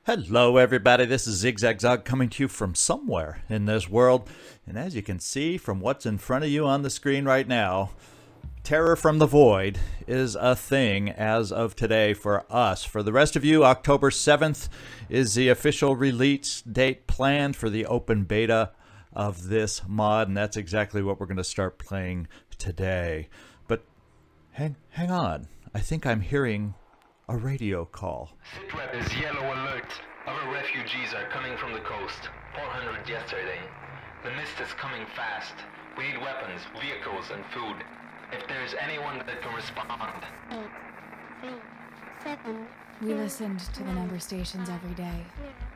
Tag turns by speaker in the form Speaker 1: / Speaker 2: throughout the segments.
Speaker 1: Hello everybody, this is Zigzag coming to you from somewhere in this world, and as you can see from what's in front of you on the screen right now, Terror from the Void is a thing as of today for us. For the rest of you, October 7th is the official release date planned for the open beta of this mod, and that's exactly what we're going to start playing today. But hang on, I think I'm hearing a radio call.
Speaker 2: Sitrep is yellow alert. Other refugees are coming from the coast. 400 yesterday. The mist is coming fast. We need weapons, vehicles, and food. If there's anyone that can respond.
Speaker 3: 8, 3, 7.
Speaker 4: We listened to the number stations every day.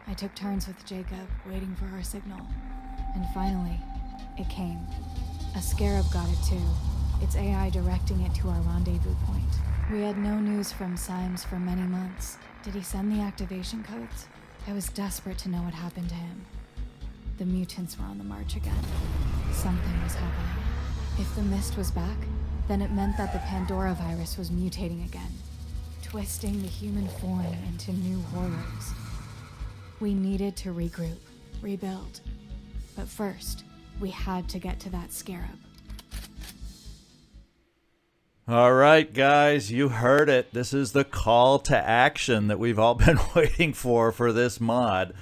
Speaker 4: I took turns with Jacob, waiting for our signal. And finally, it came. A scarab got it too. Its AI directing it to our rendezvous point. We had no news from Symes for many months. Did he send the activation codes? I was desperate to know what happened to him. The mutants were on the march again. Something was happening. If the mist was back, then it meant that the Pandora virus was mutating again, twisting the human form into new horrors. We needed to regroup, rebuild. But first, we had to get to that scarab.
Speaker 1: All right, guys, you heard it. This is the call to action that we've all been waiting for this mod.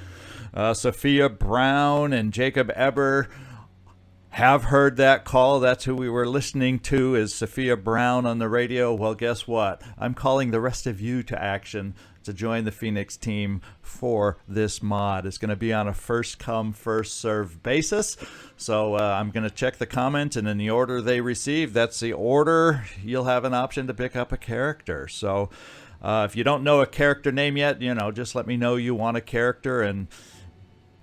Speaker 1: Sophia Brown and Jacob Eber have heard that call. That's who we were listening to, is Sophia Brown on the radio. Well, guess what? I'm calling the rest of you to action to join the Phoenix team for this mod. It's going to be on a first-come, first-served basis. So I'm going to check the comments, and in the order they receive, that's the order. You'll have an option to pick up a character. So if you don't know a character name yet, just let me know you want a character. And,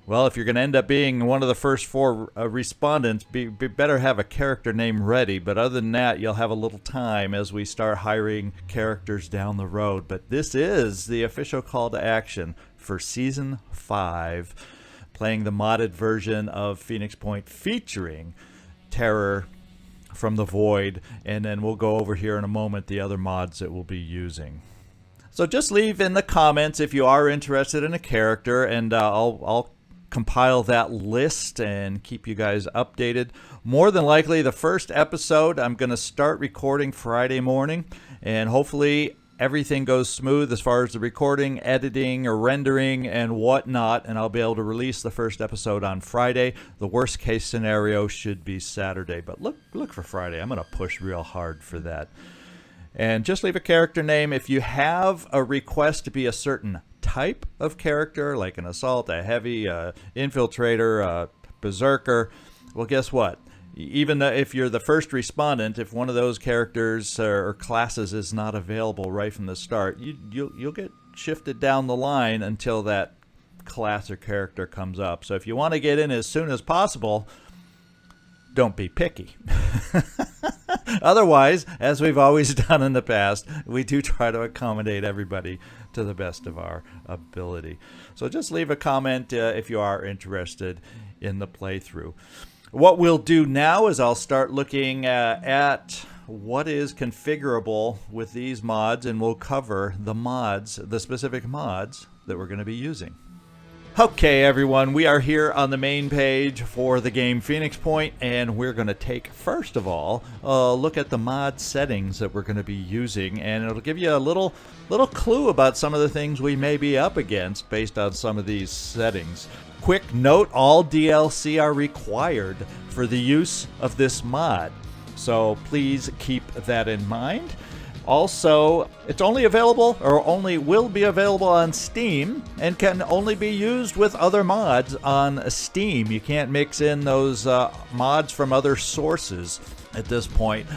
Speaker 1: well, if you're going to end up being one of the first four respondents, be better have a character name ready. But other than that, you'll have a little time as we start hiring characters down the road. But this is the official call to action for Season 5, playing the modded version of Phoenix Point featuring Terror from the Void. And then we'll go over here in a moment the other mods that we'll be using. So just leave in the comments if you are interested in a character, and I'll compile that list and keep you guys updated. More than likely, the first episode I'm going to start recording Friday morning, and hopefully everything goes smooth as far as the recording, editing, or rendering, and whatnot, and I'll be able to release the first episode on Friday. The worst case scenario should be Saturday, but look for Friday. I'm going to push real hard for that. And just leave a character name. If you have a request to be a certain type of character, like an assault, a heavy, infiltrator, a berserker, well, guess what? Even if you're the first respondent, if one of those characters or classes is not available right from the start, you'll get shifted down the line until that class or character comes up. So if you want to get in as soon as possible, don't be picky. Otherwise, as we've always done in the past, we do try to accommodate everybody to the best of our ability. So just leave a comment if you are interested in the playthrough. What we'll do now is I'll start looking at what is configurable with these mods, and we'll cover the specific mods that we're going to be using. Okay, everyone, we are here on the main page for the game Phoenix Point, and we're going to take, first of all, a look at the mod settings that we're going to be using, and it'll give you a little clue about some of the things we may be up against based on some of these settings. Quick note, all DLC are required for the use of this mod, so please keep that in mind. Also, it's only available, or only will be available on Steam, and can only be used with other mods on Steam. You can't mix in those mods from other sources at this point,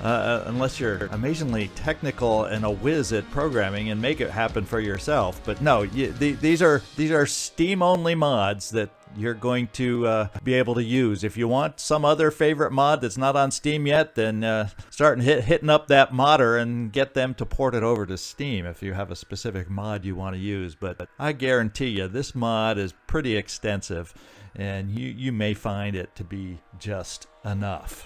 Speaker 1: unless you're amazingly technical and a whiz at programming and make it happen for yourself. But no, these are Steam-only mods that you're going to be able to use. If you want some other favorite mod that's not on Steam yet, then start hitting up that modder and get them to port it over to Steam if you have a specific mod you want to use. But I guarantee you this mod is pretty extensive, and you may find it to be just enough.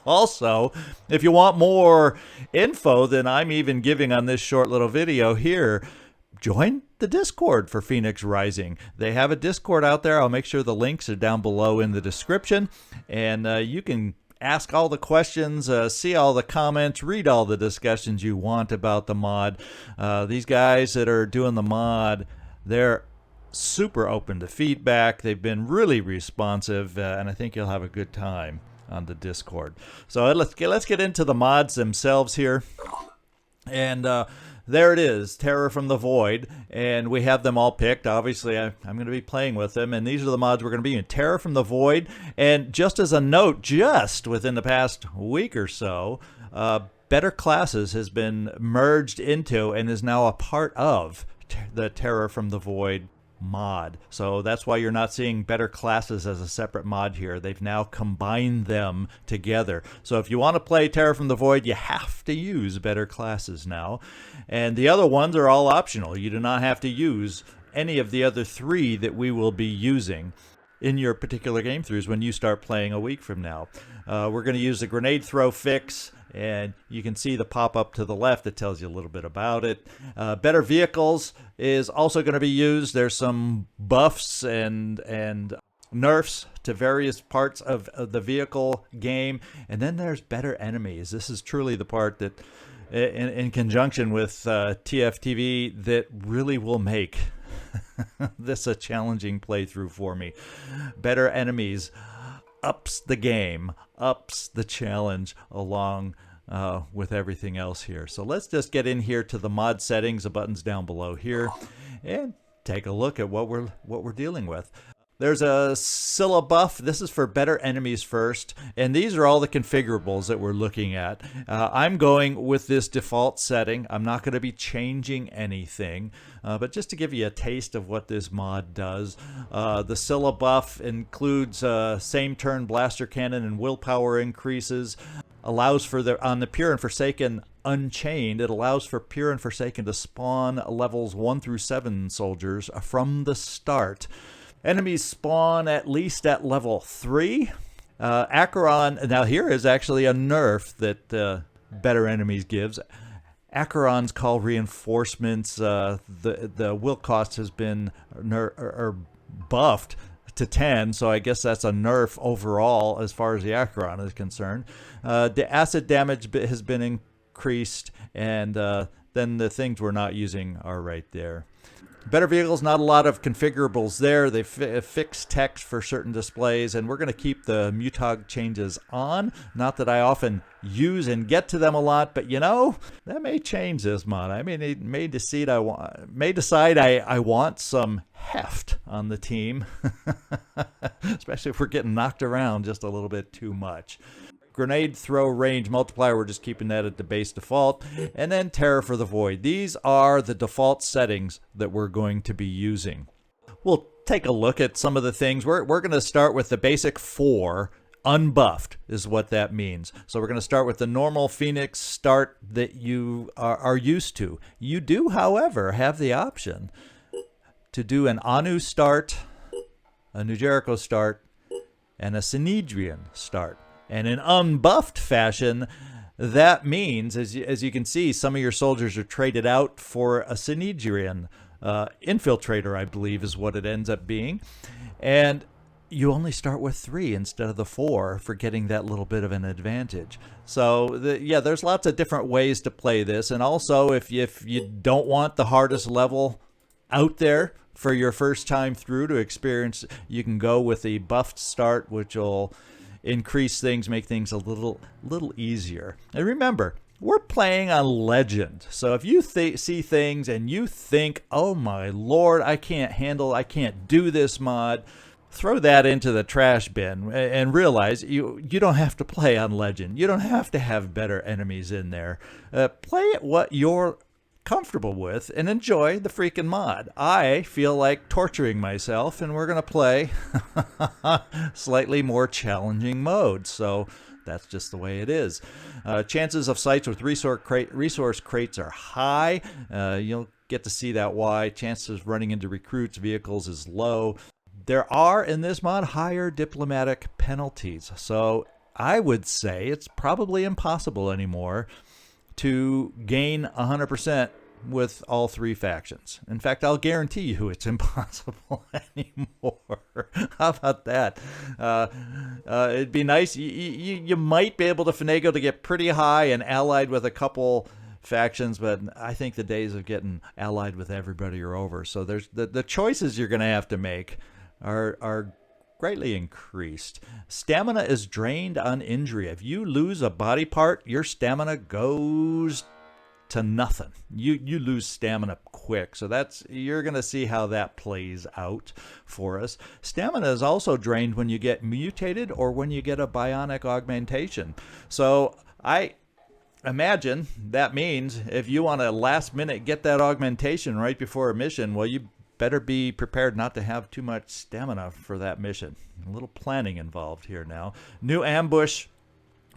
Speaker 1: Also, if you want more info than I'm even giving on this short little video here, join the Discord for Phoenix Rising. They have a Discord out there. I'll make sure the links are down below in the description, and you can ask all the questions, see all the comments, read all the discussions you want about the mod. These guys that are doing the mod, they're super open to feedback. They've been really responsive, and I think you'll have a good time on the Discord. So let's get into the mods themselves here. And there it is, Terror from the Void, and we have them all picked. Obviously, I'm going to be playing with them, and these are the mods we're going to be using. Terror from the Void, and just as a note, just within the past week or so, Better Classes has been merged into and is now a part of the Terror from the Void mod. So that's why you're not seeing Better Classes as a separate mod here. They've now combined them together. So if you want to play Terror from the Void, you have to use Better Classes now. And the other ones are all optional. You do not have to use any of the other 3 that we will be using in your particular game throughs when you start playing a week from now. We're going to use the grenade throw fix, and you can see the pop-up to the left that tells you a little bit about it. Better Vehicles is also going to be used. There's some buffs and nerfs to various parts of the vehicle game. And then there's Better Enemies. This is truly the part that, in conjunction with TftV, that really will make this a challenging playthrough for me. Better Enemies ups the game, ups the challenge along with everything else here. So let's just get in here to the mod settings. The button's down below here, and take a look at what we're dealing with. There's a Scylla buff. This is for Better Enemies first, and these are all the configurables that we're looking at. I'm going with this default setting. I'm not going to be changing anything, but just to give you a taste of what this mod does, the Scylla buff includes same turn blaster cannon and willpower increases. Allows for on the Pure and Forsaken Unchained, it allows for Pure and Forsaken to spawn levels 1 through 7 soldiers from the start. Enemies spawn at least at level 3. Acheron, now here is actually a nerf that Better Enemies gives. Acheron's call reinforcements, the will cost has been buffed to 10, so I guess that's a nerf overall as far as the Acheron is concerned. The acid damage has been increased, and then the things we're not using are right there. Better Vehicles, not a lot of configurables there. They fix text for certain displays, and we're going to keep the Mutog changes on. Not that I often use and get to them a lot, but you know, that may change this mod. I mean, it may decide I want some heft on the team, especially if we're getting knocked around just a little bit too much. Grenade throw range multiplier, we're just keeping that at the base default. And then Terror for the Void. These are the default settings that we're going to be using. We'll take a look at some of the things. We're going to start with the basic 4, unbuffed is what that means. So we're going to start with the normal Phoenix start that you are used to. You do, however, have the option to do an Anu start, a New Jericho start, and a Synedrian start. And in unbuffed fashion, that means, as you can see, some of your soldiers are traded out for a Synedrian infiltrator, I believe is what it ends up being. And you only start with 3 instead of the 4 for getting that little bit of an advantage. So, there's lots of different ways to play this. And also, if you don't want the hardest level out there for your first time through to experience, you can go with the buffed start, which will increase things, make things a little easier. And remember, we're playing on Legend. So if you see things and you think, oh my lord, I can't do this mod, throw that into the trash bin and realize you don't have to play on Legend. You don't have to have Better Enemies in there. Play it what you're comfortable with and enjoy the freaking mod. I feel like torturing myself, and we're going to play slightly more challenging modes. So that's just the way it is. Chances of sites with resource crates are high. You'll get to see that why. Chances of running into recruits vehicles is low. There are in this mod higher diplomatic penalties. So I would say it's probably impossible anymore to gain 100% with all three factions. In fact, I'll guarantee you it's impossible anymore. How about that? It'd be nice. You might be able to finagle to get pretty high and allied with a couple factions, but I think the days of getting allied with everybody are over. So there's the choices you're going to have to make are greatly increased. Stamina is drained on injury. If you lose a body part, your stamina goes to nothing. You lose stamina quick. So you're going to see how that plays out for us. Stamina is also drained when you get mutated or when you get a bionic augmentation. So I imagine that means if you want to last minute get that augmentation right before a mission, well, you better be prepared not to have too much stamina for that mission. A little planning involved here now. New ambush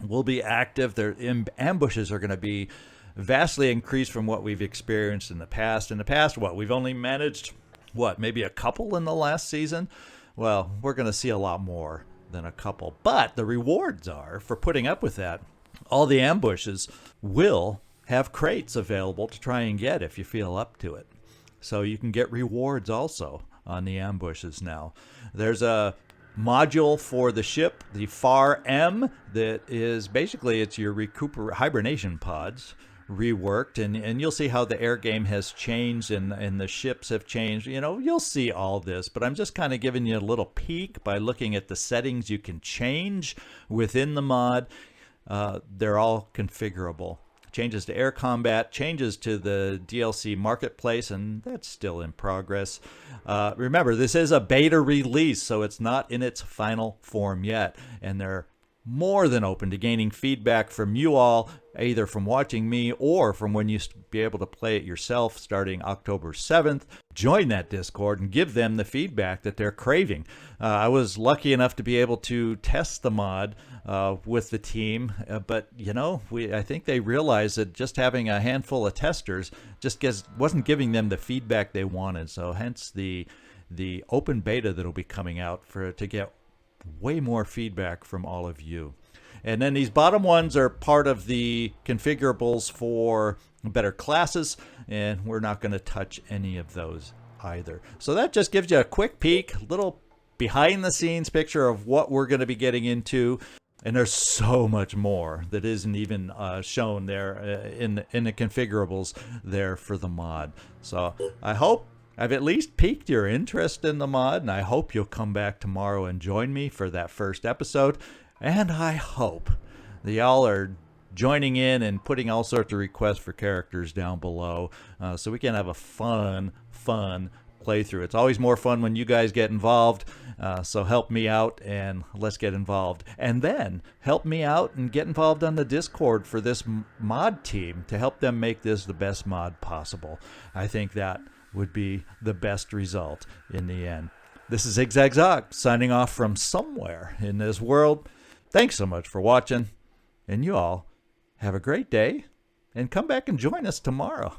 Speaker 1: will be active. Their ambushes are going to be vastly increased from what we've experienced in the past. In the past, we've only managed, maybe a couple in the last season? Well, we're going to see a lot more than a couple. But the rewards are, for putting up with that, all the ambushes will have crates available to try and get if you feel up to it. So you can get rewards also on the ambushes now. There's a module for the ship, the FAR M, that is basically it's your hibernation pods reworked, and you'll see how the air game has changed and the ships have changed. You'll see all this, but I'm just kind of giving you a little peek by looking at the settings you can change within the mod. They're all configurable. Changes to air combat, changes to the DLC marketplace, and that's still in progress. Remember, this is a beta release, so it's not in its final form yet, and they're more than open to gaining feedback from you all, either from watching me or from when you be able to play it yourself starting October 7th. Join that Discord and give them the feedback that they're craving. I was lucky enough to be able to test the mod with the team, but I think they realized that just having a handful of testers just wasn't giving them the feedback they wanted. So hence the open beta that'll be coming out to get way more feedback from all of you. And then these bottom ones are part of the configurables for better classes, and we're not going to touch any of those either. So that just gives you a quick peek, little behind the scenes picture of what we're going to be getting into. And there's so much more that isn't even shown there in the configurables there for the mod. So I hope I've at least piqued your interest in the mod, and I hope you'll come back tomorrow and join me for that first episode. And I hope that y'all are joining in and putting all sorts of requests for characters down below so we can have a fun playthrough. It's always more fun when you guys get involved, so help me out and let's get involved. And then help me out and get involved on the Discord for this mod team to help them make this the best mod possible. I think that would be the best result in the end. This is Zigzag Zog signing off from somewhere in this world. Thanks so much for watching, and you all have a great day, and come back and join us tomorrow.